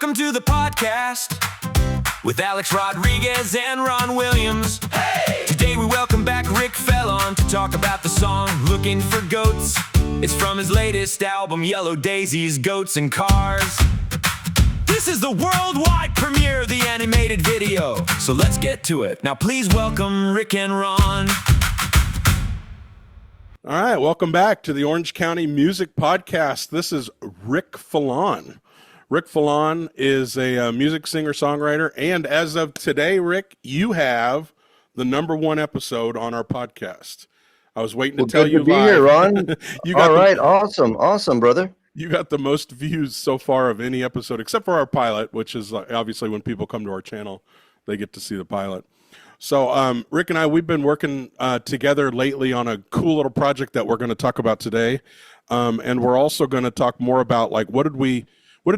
Welcome to the podcast with Alex Rodriguez and Ron Williams. Hey! Today we welcome back Rick Felan to talk about the song Looking for Goats. It's from his latest album, Yellow Daisies, Goats and Cars. This is the worldwide premiere of the animated video, so let's get to it. Now please welcome Rick and Ron. All right, welcome back to the Orange County Music Podcast. This is Rick Felan. Rick Felan is a music singer-songwriter, and as of today, Rick, you have the #1 episode on our podcast. I was waiting to tell you good to be live. here, Ron. You got All right, awesome, brother. You got the most views so far of any episode, except for our pilot, which is obviously when people come to our channel, they get to see the pilot. So Rick and I, we've been working together lately on a cool little project that we're going to talk about today, and we're also going to talk more about like what did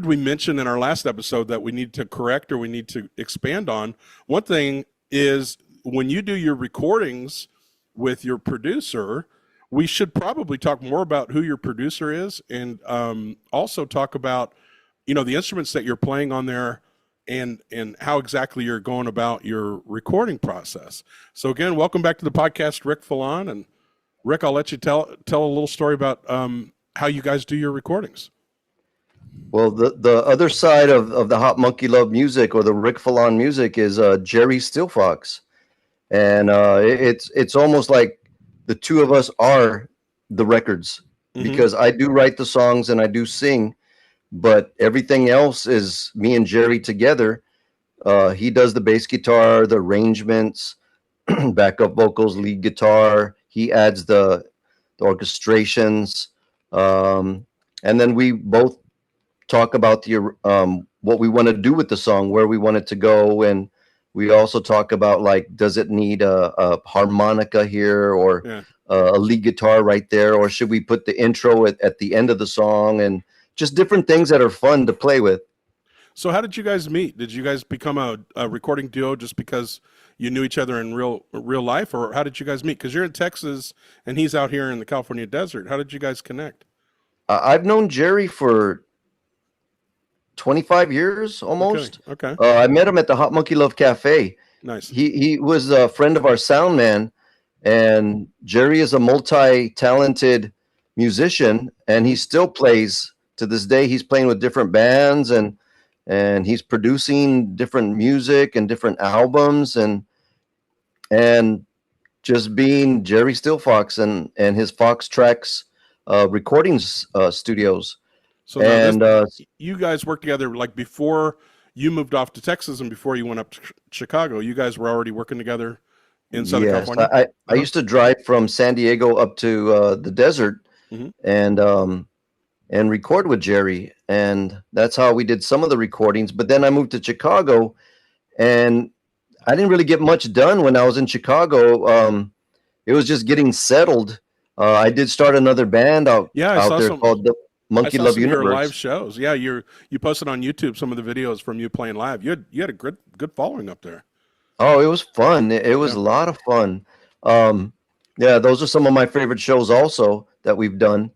we mention in our last episode that we need to correct or we need to expand on. One thing is when you do your recordings with your producer, we should probably talk more about who your producer is, and also talk about, you know, the instruments that you're playing on there and how exactly you're going about your recording process. So again, welcome back to the podcast, Rick Felan. And Rick, I'll let you tell a little story about how you guys do your recordings. Well, the other side of the Hot Monkey Love music, or the Rick Felan music, is Jerry Stillfox. And it's almost like the two of us are the records, because I do write the songs and I do sing, but everything else is me and Jerry together. He does the bass guitar, the arrangements, backup vocals, lead guitar. He adds the orchestrations. And then we both talk about the what we want to do with the song, where we want it to go, and we also talk about, like, does it need a harmonica here, or a lead guitar right there, or should we put the intro at the end of the song, and just different things that are fun to play with. So how did you guys meet? Did you guys become a recording duo just because you knew each other in real life, or how did you guys meet? Because you're in Texas and he's out here in the California desert. How did you guys connect? I've known Jerry for 25 years almost. Okay. I met him at the Hot Monkey Love Cafe. Nice. He was a friend of our sound man, and Jerry is a multi-talented musician, and he still plays to this day. He's playing with different bands, and he's producing different music and different albums, and just being Jerry Stillfox and his Fox Tracks recordings studios. So now you guys worked together like before you moved off to Texas and before you went up to Chicago. You guys were already working together in Southern California? I used to drive from San Diego up to the desert and record with Jerry. And that's how we did some of the recordings. But then I moved to Chicago, and I didn't really get much done when I was in Chicago. It was just getting settled. I did start another band out there called the Monkey Love Universe. Your live shows. Yeah, you posted on YouTube some of the videos from you playing live. You had a good following up there. Oh, it was fun. It was a lot of fun. Those are some of my favorite shows also that we've done.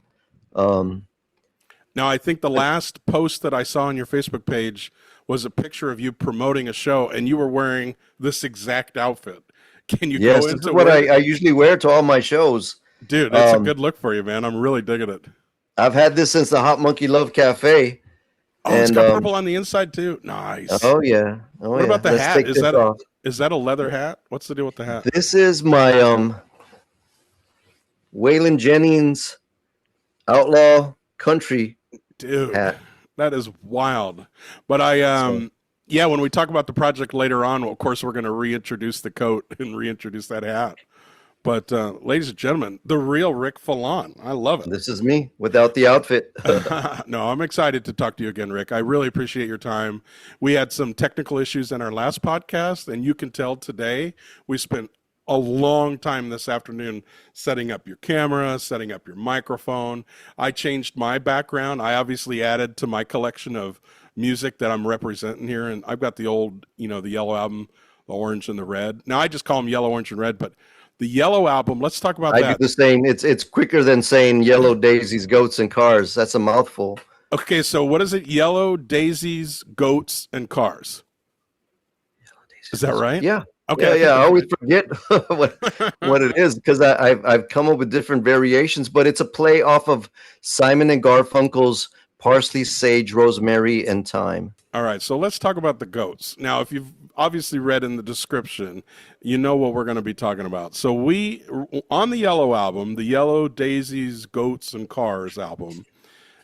Now, I think the last post that I saw on your Facebook page was a picture of you promoting a show, and you were wearing this exact outfit. Can you go into this is what I usually wear to all my shows. Dude, that's a good look for you, man. I'm really digging it. I've had this since the Hot Monkey Love Cafe. Oh, it's got purple on the inside too. Nice. Oh yeah. What about the hat? Is that a leather hat? What's the deal with the hat? This is my Waylon Jennings Outlaw Country hat. That is wild. But when we talk about the project later on, of course, we're going to reintroduce the coat and reintroduce that hat. But ladies and gentlemen, the real Rick Felan. I love it. This is me without the outfit. No, I'm excited to talk to you again, Rick. I really appreciate your time. We had some technical issues in our last podcast, and you can tell today we spent a long time this afternoon setting up your camera, setting up your microphone. I changed my background. I obviously added to my collection of music that I'm representing here, and I've got the old, the yellow album, the orange and the red. Now I just call them yellow, orange, and red, but the yellow album, let's talk about that. I do the same. It's quicker than saying Yellow Daisies, Goats and Cars. That's a mouthful. Okay, so what is it? Yellow, daisies, goats, and cars. Is that right? Yeah. Okay, Yeah, I yeah. think I that's always forget what it is because I've come up with different variations, but it's a play off of Simon and Garfunkel's Parsley, Sage, Rosemary, and Thyme. All right, so let's talk about the goats. Now, if you've obviously read in the description, you know what we're going to be talking about. So on the Yellow album, the Yellow, Daisies, Goats, and Cars album,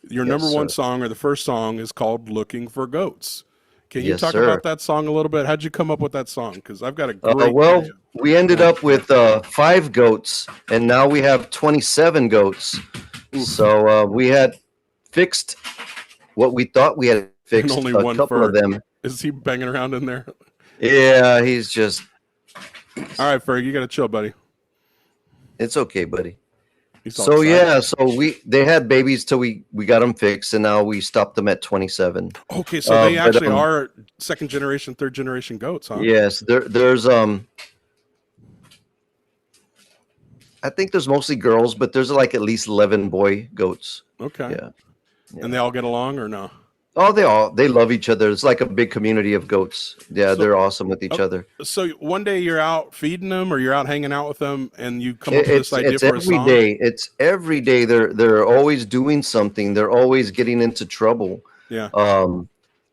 your Yes, number one sir. song or the first song is called Looking for Goats. Can you Yes, talk sir. about that song a little bit? How'd you come up with that song? Because I've got a great Well, video. we ended up with 5 goats, and now we have 27 goats. Oof, So we had fixed what we thought we had and fixed, only a one couple of Ferg. them. Is he banging around in there? Yeah, he's just, All right, Ferg, you got to chill, buddy. it's okay, buddy. He's all So excited. yeah, so they had babies till we got them fixed, and now we stopped them at 27. Okay, so they But actually are second generation, third generation goats, huh? yes, there's I think there's mostly girls, but there's like at least 11 boy goats. Okay. Yeah. And they all get along or no? Oh, they love each other. It's like a big community of goats. Yeah, So, they're awesome with each oh, other. so one day you're out feeding them or you're out hanging out with them and you come up with this It's idea it's for a every song? day. It's every day. They're always doing something. They're always getting into trouble. Yeah.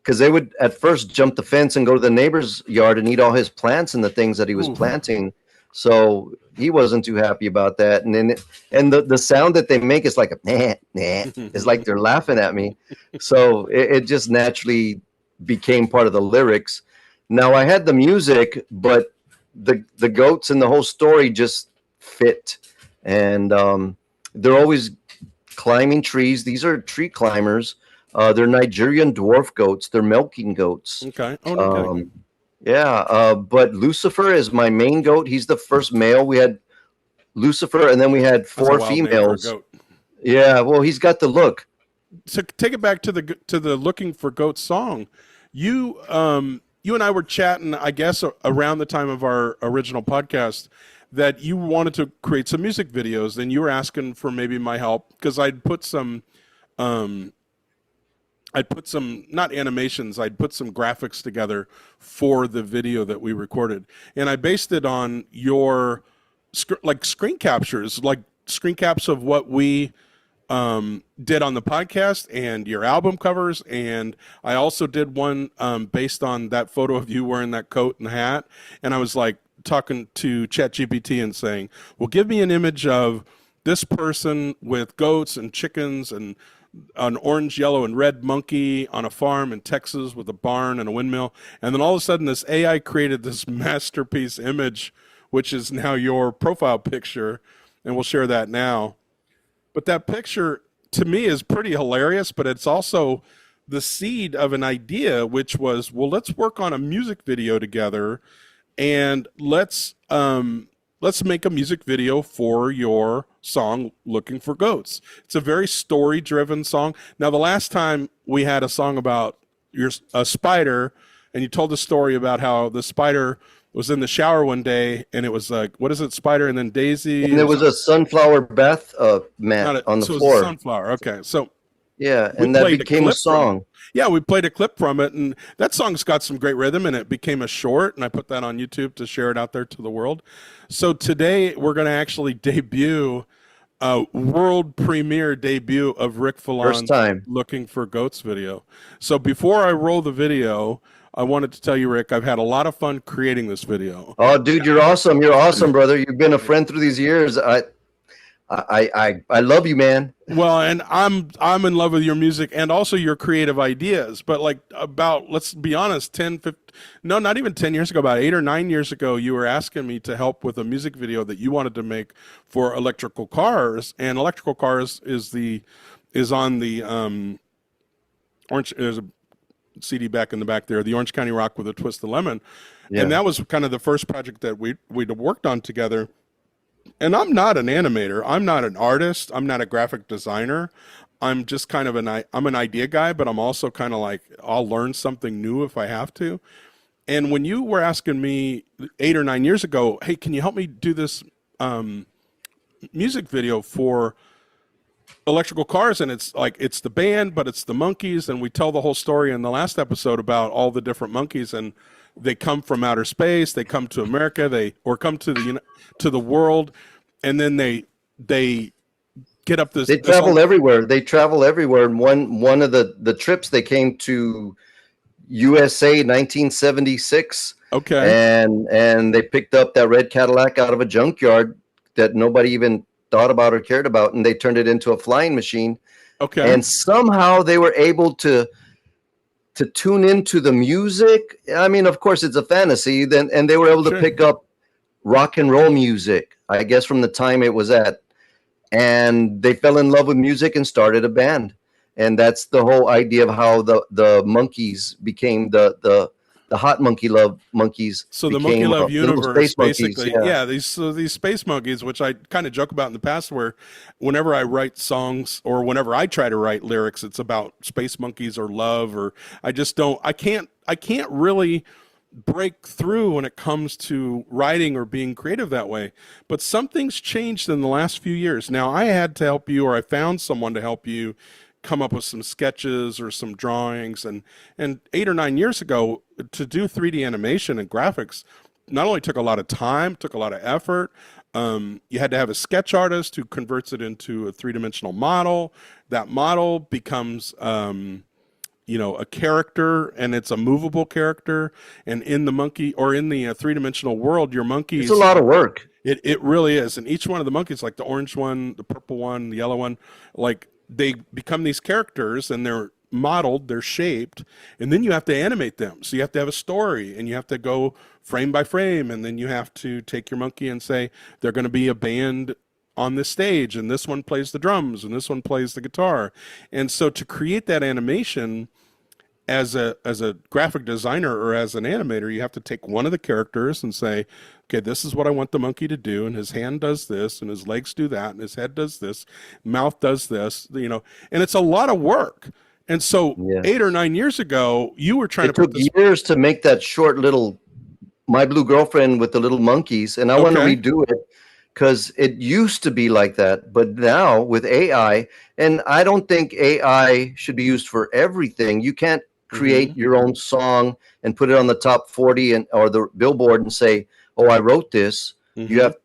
Because they would at first jump the fence and go to the neighbor's yard and eat all his plants and the things that he was Ooh. planting. So he wasn't too happy about that. And then the sound that they make is like a nah, nah. It's like they're laughing at me. So it just naturally became part of the lyrics. Now I had the music, but the goats and the whole story just fit. And they're always climbing trees. These are tree climbers. They're Nigerian dwarf goats. They're milking goats. Okay. Oh, no kidding. Yeah, but Lucifer is my main goat. He's the first male. We had Lucifer, and then we had That's a 4 wild name for a females. goat. Yeah, well, he's got the look. So take it back to the Looking for Goats song. You you and I were chatting, I guess, around the time of our original podcast that you wanted to create some music videos and you were asking for maybe my help because I'd put some not animations, I'd put some graphics together for the video that we recorded, and I based it on your like screen captures, like screen caps of what we did on the podcast and your album covers, and I also did one based on that photo of you wearing that coat and hat, and I was like talking to ChatGPT and saying, "Well, give me an image of this person with goats and chickens and." An orange, yellow, and red monkey on a farm in Texas with a barn and a windmill. And then all of a sudden, this AI created this masterpiece image, which is now your profile picture. And we'll share that now. But that picture, to me, is pretty hilarious, but it's also the seed of an idea, which was, well, let's work on a music video together and let's make a music video for your song Looking for Goats. It's a very story driven song. Now the last time we had a song about a spider and you told the story about how the spider was in the shower one day and it was like, what is it, spider and then Daisy? And there was a sunflower bath mat on the so it was a floor. sunflower. Okay. So Yeah, we and that played became a clip from it. song. Yeah, we played a clip from it, and that song's got some great rhythm, and it became a short, and I put that on YouTube to share it out there to the world. So today we're going to actually debut a world premiere debut of Rick First Felan's time. Looking for Goats video. So before I roll the video, I wanted to tell you, Rick, I've had a lot of fun creating this video. Oh, dude, you're awesome. You're awesome, brother. You've been a friend through these years. I love you, man. Well, and I'm in love with your music and also your creative ideas. But like about, let's be honest, 10, 15, no, not even 10 years ago, about 8 or 9 years ago, you were asking me to help with a music video that you wanted to make for electrical cars. And electrical cars is on the orange. There's a CD back in the back there, the Orange County Rock with a Twist of Lemon. Yeah. And that was kind of the first project that we'd worked on together. And I'm not an animator. I'm not an artist. I'm not a graphic designer. I'm just kind of I'm an idea guy, but I'm also kind of like, I'll learn something new if I have to. And when you were asking me 8 or 9 years ago, hey, can you help me do this music video for electrical cars, and it's like it's the band, but it's the monkeys, and we tell the whole story in the last episode about all the different monkeys, and they come from outer space, they come to America, they or come to the world, and then they get up this. They travel everywhere. They travel everywhere. And one of the trips they came to USA 1976. Okay. And they picked up that red Cadillac out of a junkyard that nobody even thought about or cared about, and they turned it into a flying machine. Okay. And somehow they were able to tune into the music. I mean, of course, it's a fantasy. And they were able to pick up rock and roll music, I guess, from the time it was at. And they fell in love with music and started a band. And that's the whole idea of how the monkeys became the hot monkey love monkeys. So the monkey love universe, basically, monkeys, these space monkeys, which I kind of joke about in the past, where whenever I write songs or whenever I try to write lyrics, it's about space monkeys or love, or I can't really break through when it comes to writing or being creative that way. But something's changed in the last few years. Now, I had to help you, or I found someone to help you come up with some sketches or some drawings, and 8 or 9 years ago, to do 3D animation and graphics not only took a lot of time, took a lot of effort. You had to have a sketch artist who converts it into a three-dimensional model. That model becomes a character, and it's a movable character. And in the monkey, or in the three-dimensional world, your monkeys, it's a lot of work. It really is. And each one of the monkeys, like the orange one, the purple one, the yellow one, like they become these characters, and they're modeled, they're shaped, and then you have to animate them. So you have to have a story, and you have to go frame by frame, and then you have to take your monkey and say, they're going to be a band on this stage, and this one plays the drums, and this one plays the guitar. And so to create that animation as a graphic designer or as an animator, you have to take one of the characters and say, okay, this is what I want the monkey to do, and his hand does this, and his legs do that, and his head does this, mouth does this, and it's a lot of work. And so 8 or 9 years ago, you were trying to put this. It took years to make that short little My Blue Girlfriend with the little monkeys, and I want to redo it because it used to be like that, but now with AI, and I don't think AI should be used for everything. You can't create your own song and put it on the top 40 or the Billboard and say, oh, I wrote this. You have,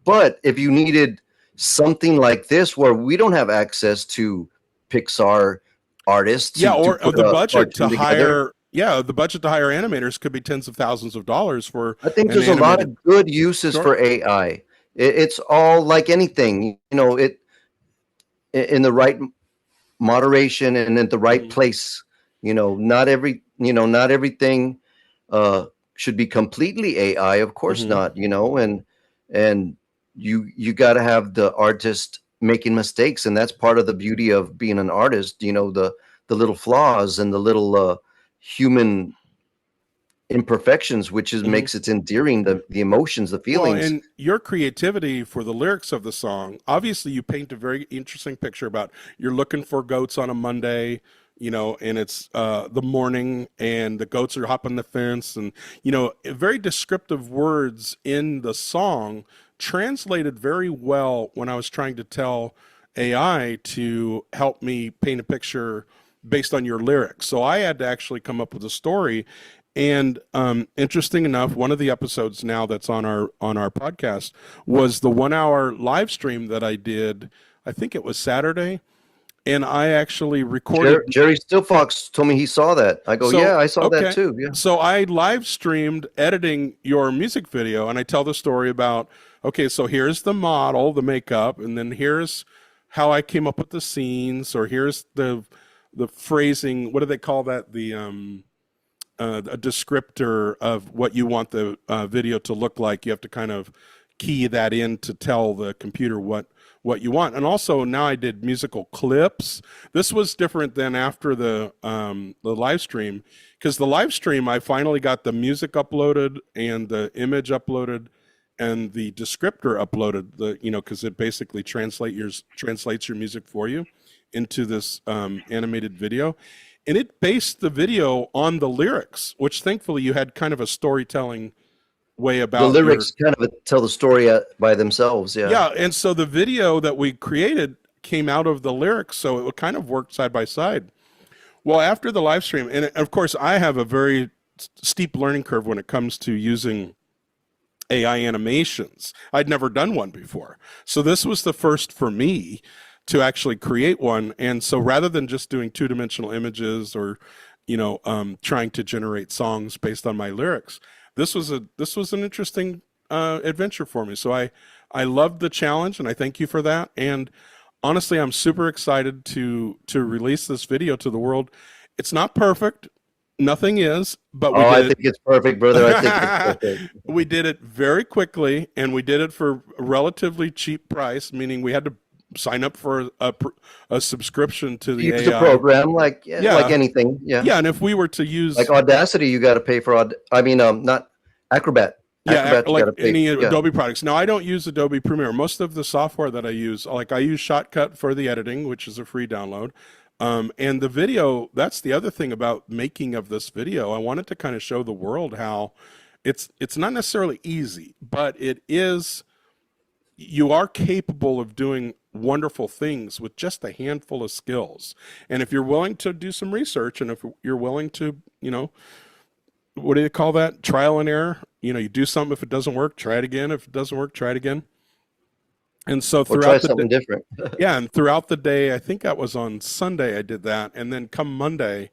but if you needed something like this where we don't have access to Pixar artists, or the budget to hire, the budget to hire animators could be tens of thousands of dollars for. I think there's a lot of good uses for AI. It's all like anything, it in the right moderation and in the right place. Not everything should be completely AI, of course not, and you got to have the artist making mistakes, and that's part of the beauty of being an artist, the little flaws and the little human imperfections, which makes it endearing, the emotions, the feelings. Well, and your creativity for the lyrics of the song, obviously you paint a very interesting picture about you're looking for goats on a Monday, and it's the morning, and the goats are hopping the fence, and very descriptive words in the song translated very well when I was trying to tell AI to help me paint a picture based on your lyrics. So I had to actually come up with a story. And interesting enough, one of the episodes now that's on our podcast was the 1 hour live stream that I did. I think it was Saturday. And I actually recorded. Jerry Stillfox told me he saw that. I go, I saw that too. Yeah. So I live streamed editing your music video, and I tell the story about, okay, so here's the model, the makeup, and then here's how I came up with the scenes, or here's the phrasing. What do they call that? A descriptor of what you want the video to look like. You have to kind of key that in to tell the computer what you want. And also now I did musical clips. This was different than after the live stream, because the live stream, I finally got the music uploaded and the image uploaded and the descriptor uploaded, because it basically translates your music for you into this animated video. And it based the video on the lyrics, which thankfully you had kind of a storytelling way about. The lyrics kind of tell the story by themselves. Yeah. Yeah. And so the video that we created, came out of the lyrics, so it kind of worked side by side. Well, after the live stream, and of course, I have a very steep learning curve when it comes to using AI animations. I'd never done one before. So this was the first for me to actually create one. And so rather than just doing two-dimensional images or, trying to generate songs based on my lyrics, this was an interesting adventure for me. So I loved the challenge, and I thank you for that. And honestly, I'm super excited to release this video to the world. It's not perfect. Nothing is, but we did I think it's perfect, brother. I think it's perfect. We did it very quickly, and we did it for a relatively cheap price, meaning we had to sign up for a subscription to the Use AI. the program like anything. Yeah. Yeah, and if we were to use like Audacity, you got to pay for not Acrobat. Yeah, Acrobat, you like gotta pay. any Adobe products. Now, I don't use Adobe Premiere. Most of the software that I use, like I use Shotcut for the editing, which is a free download. And the video, that's the other thing about making of this video. I wanted to kind of show the world how it's not necessarily easy, but it is, you are capable of doing wonderful things with just a handful of skills. And if you're willing to do some research, and if you're willing to, what do you call that? Trial and error. You do something. If it doesn't work, try it again. If it doesn't work, try it again. And so Or try something different. yeah, and throughout the day, I think that was on Sunday I did that, and then come Monday,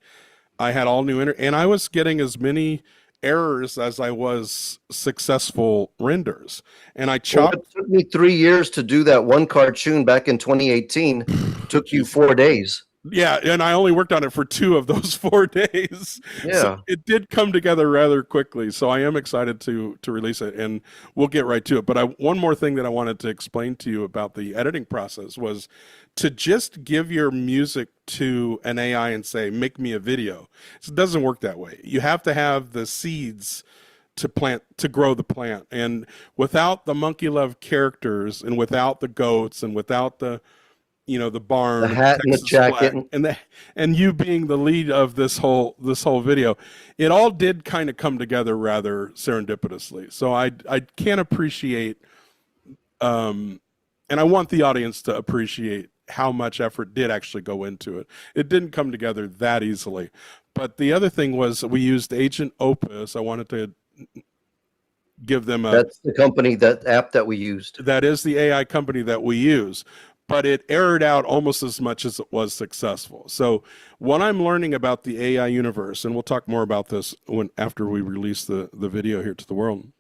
I had all new and I was getting as many errors as I was successful renders, and I chopped. It took me 3 years to do that one cartoon back in 2018. Took you 4 days. Yeah, and I only worked on it for 2 of those 4 days. Yeah. So it did come together rather quickly. So I am excited to release it, and we'll get right to it. But one more thing that I wanted to explain to you about the editing process was to just give your music to an AI and say, make me a video. It doesn't work that way. You have to have the seeds to grow the plant. And without the Monkey Love characters, and without the goats, and without the the barn, The hat and the jacket. and you being the lead of this whole video, it all did kind of come together rather serendipitously. So I can appreciate, and I want the audience to appreciate how much effort did actually go into it. It didn't come together that easily. But the other thing was we used Agent Opus. I wanted to give them That's the company, that app that we used. that is the AI company that we use. But it errored out almost as much as it was successful. So what I'm learning about the AI universe, and we'll talk more about this after we release the video here to the world,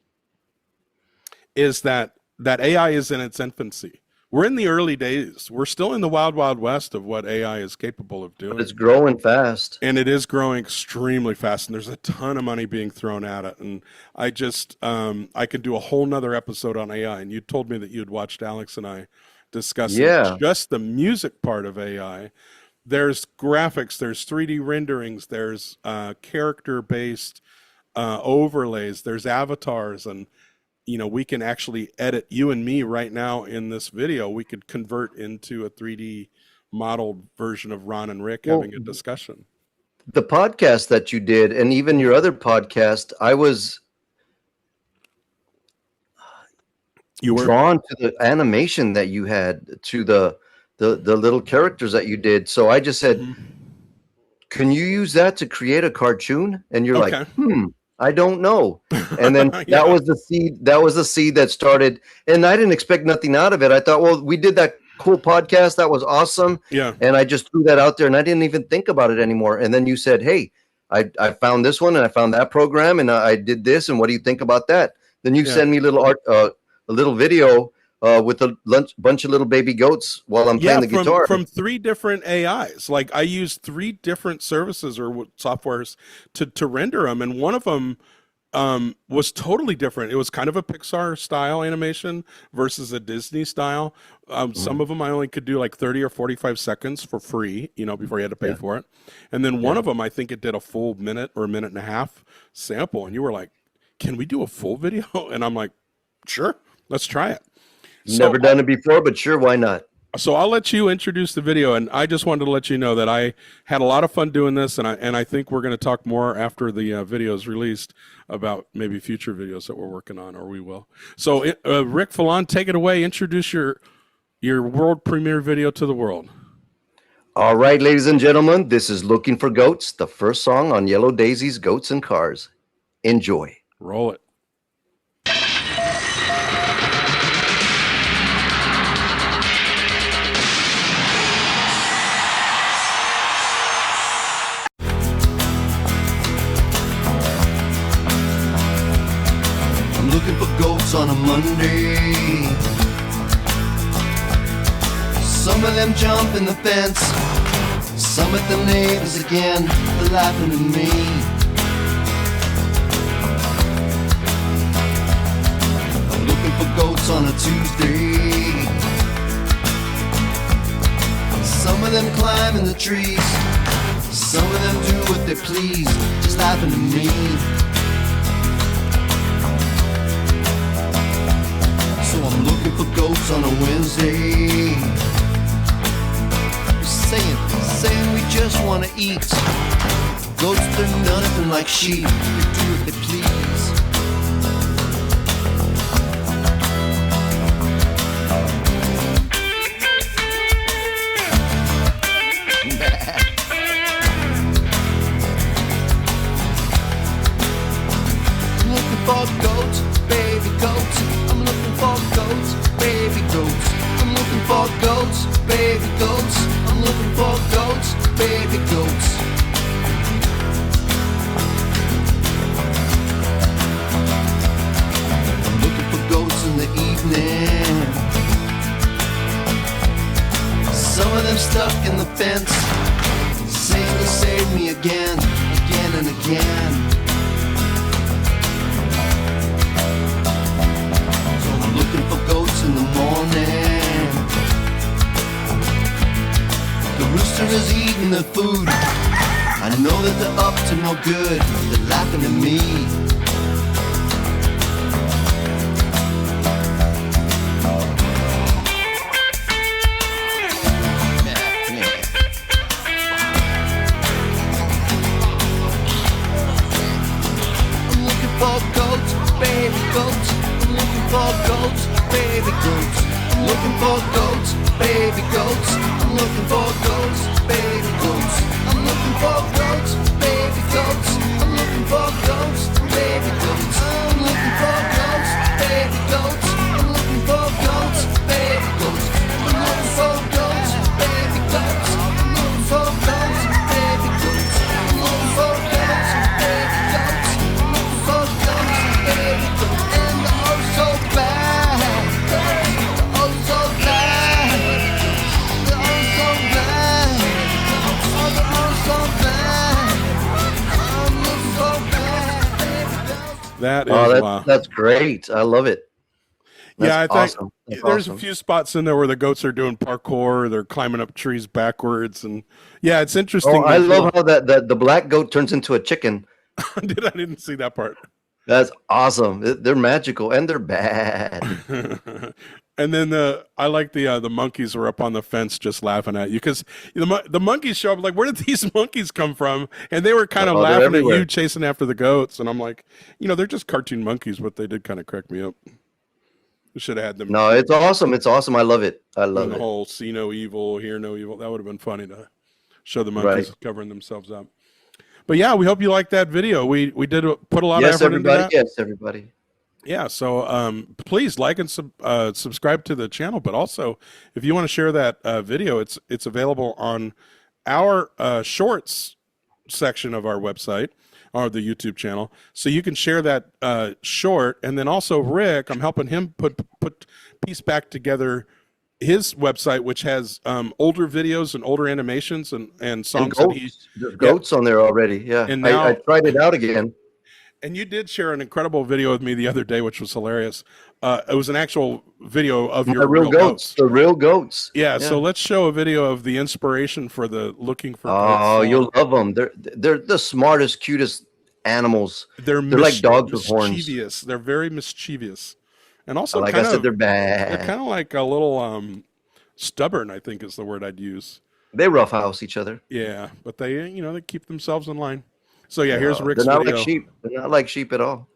is that AI is in its infancy. We're in the early days. We're still in the wild, wild west of what AI is capable of doing. But it's growing fast. And it is growing extremely fast, and there's a ton of money being thrown at it. And I just, I could do a whole nother episode on AI, and you told me that you'd watched Alex and I discussing just the music part of AI. There's graphics, there's 3D renderings, there's character-based overlays, there's avatars, and we can actually edit you and me right now in this video. We could convert into a 3D modeled version of Ron and Rick having a discussion. The podcast that you did, and even your other podcast, I was drawn to the animation that you had, to the little characters that you did. So I just said, can you use that to create a cartoon? And you're like, I don't know. And then that was the seed that started, and I didn't expect nothing out of it. I thought, well, we did that cool podcast. That was awesome. Yeah. And I just threw that out there, and I didn't even think about it anymore. And then you said, hey, I found this one, and I found that program, and I did this. And what do you think about that? Then you send me a little video with a bunch of little baby goats while I'm playing the guitar. From 3 different AIs. Like I used 3 different services or softwares to render them. And one of them was totally different. It was kind of a Pixar style animation versus a Disney style. Some of them I only could do like 30 or 45 seconds for free, before you had to pay for it. And then one of them, I think it did a full minute or a minute and a half sample. And you were like, can we do a full video? And I'm like, sure. Let's try it. Never done it before, but sure, why not? So I'll let you introduce the video, and I just wanted to let you know that I had a lot of fun doing this, and I think we're going to talk more after the video is released about maybe future videos that we're working on, or we will. So Rick Felan, take it away. Introduce your your world premiere video to the world. All right, ladies and gentlemen, this is Looking for Goats, the first song on Yellow Daisies, Goats and Cars. Enjoy. Roll it. I'm looking for goats on a Monday. Some of them jump in the fence, some at the neighbors again, they're laughing at me. I'm looking for goats on a Tuesday. Some of them climb in the trees, some of them do what they please, just laughing at me. So I'm looking for goats on a Wednesday. Saying we just wanna eat. Goats, they're nothing like sheep, they do what they please. I'm looking for goats, baby goats. I'm looking for goats, baby goats. I'm looking for goats, baby goats. I'm looking for goats, baby goats. I'm looking for goats in the evening. Some of them stuck in the fence, saying to save me again, again and again. So I'm looking for goats in the morning. The rooster is eating their food. I know that they're up to no good. They're laughing at me. I'm looking for goats, baby goats. I'm looking for goats, baby goats. I'm looking for goats, baby goats. I'm looking for goats, baby goats. I'm looking for goats, baby goats. I'm looking for goats, baby goats. I'm looking for goats, baby goats. I'm looking for goats, baby goats. I'm looking for goats, baby goats. I'm looking for goats, baby goats. I'm looking for goats, baby goats. I'm looking for goats, baby goats. And the oh so bad, the oh so bad, the oh so bad, oh the oh so bad. I'm looking for bad, baby goats. That is wow. That's great. I love it. Yeah, I That's think awesome. That's there's awesome. a few spots in there where the goats are doing parkour, they're climbing up trees backwards, and yeah, it's interesting. Oh, I love how the black goat turns into a chicken. I didn't see that part. That's awesome. They're magical and they're bad. And then I like the monkeys were up on the fence just laughing at you because the monkeys show up like, where did these monkeys come from? And they were kind of Oh, they're laughing at everywhere. you chasing after the goats, and I'm like, they're just cartoon monkeys, but they did kind of crack me up. We should have had them. No, it's awesome. It's awesome. I love it. I doing love the it. whole see no evil, hear no evil. That would have been funny to show the monkeys Right. covering themselves up. But yeah, we hope you liked that video. We did put a lot of Yes, effort into everybody. that. Yes, everybody. Yeah, so please like and subscribe to the channel. But also, if you want to share that video, it's available on our shorts section of our website or the YouTube channel. So you can share that short, and then also Rick, I'm helping him put piece back together his website, which has older videos and older animations and And songs that he. goats. There's goats on there already. Yeah. And now- I tried it out again. And you did share an incredible video with me the other day, which was hilarious. It was an actual video of your The real goats. The real goats. Yeah, so let's show a video of the inspiration for the Looking for Goats Oh, song. you'll love them. They're the smartest, cutest animals. They're like dogs with horns. mischievous. They're very mischievous. And also Like kind I said, of they're they're bad. kind of like a little stubborn, I think is the word I'd use. They roughhouse each other. Yeah, but they they keep themselves in line. So yeah, here's No, Rick's they're not video. like sheep. They're not like sheep at all.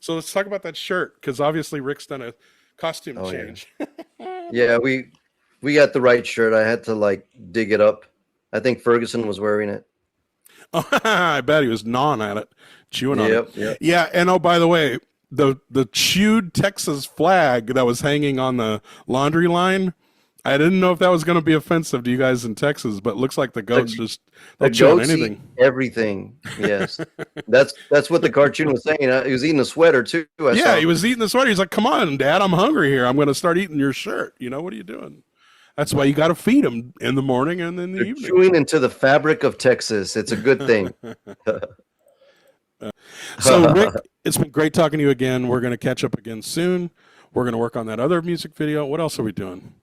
So let's talk about that shirt, because obviously Rick's done a costume Oh, change. Yeah, we got the right shirt. I had to like dig it up. I think Ferguson was wearing it. Oh, I bet he was gnawing at it, chewing on it. Yep. Yeah, and oh, by the way, the chewed Texas flag that was hanging on the laundry line, I didn't know if that was going to be offensive to you guys in Texas, but it looks like the goats they'll chew on Goats anything. eat everything. Yes, that's what the cartoon was saying. He was eating a sweater too. I saw. He was eating the sweater. He's like, "Come on, Dad, I'm hungry here. I'm going to start eating your shirt." You know, what are you doing? That's why you got to feed them in the morning and in the They're evening. chewing into the fabric of Texas. It's a good thing. So, Rick, it's been great talking to you again. We're going to catch up again soon. We're going to work on that other music video. What else are we doing?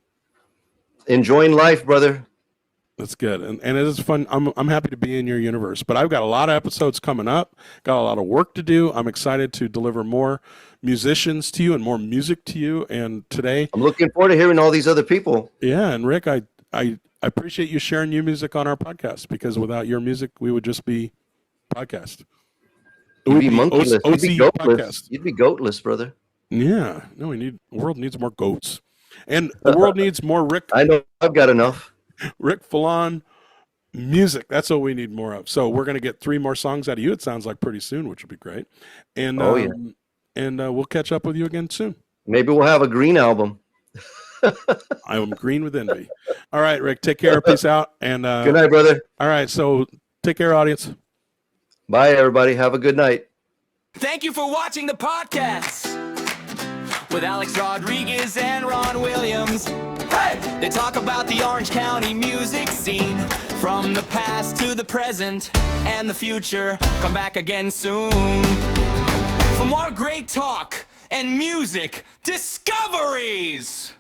Enjoying life, brother. That's good, and it is fun. I'm happy to be in your universe, but I've got a lot of episodes coming up. Got a lot of work to do. I'm excited to deliver more musicians to you and more music to you. And today, I'm looking forward to hearing all these other people. yeah, and Rick, I appreciate you sharing new music on our podcast, because without your music, we would just be podcast. You'd be monkeyless. OC You'd be goatless. podcast. You'd be goatless, brother. Yeah, no, the world needs more goats, and the world needs more I know. I've got enough. Rick Felan music. That's what we need more of. So we're going to get 3 more songs out of you, it sounds like, pretty soon, which would be great. And we'll catch up with you again soon. Maybe we'll have a green album. I am green with envy. All right, Rick, take care. Peace out. And Good night, brother. all right, so take care, audience. Bye, everybody. Have a good night. Thank you for watching the podcast with Alex Rodriguez and Ron Williams. Hey! They talk about the Orange County music scene, from the past to the present and the future. Come back again soon for more great talk and music discoveries.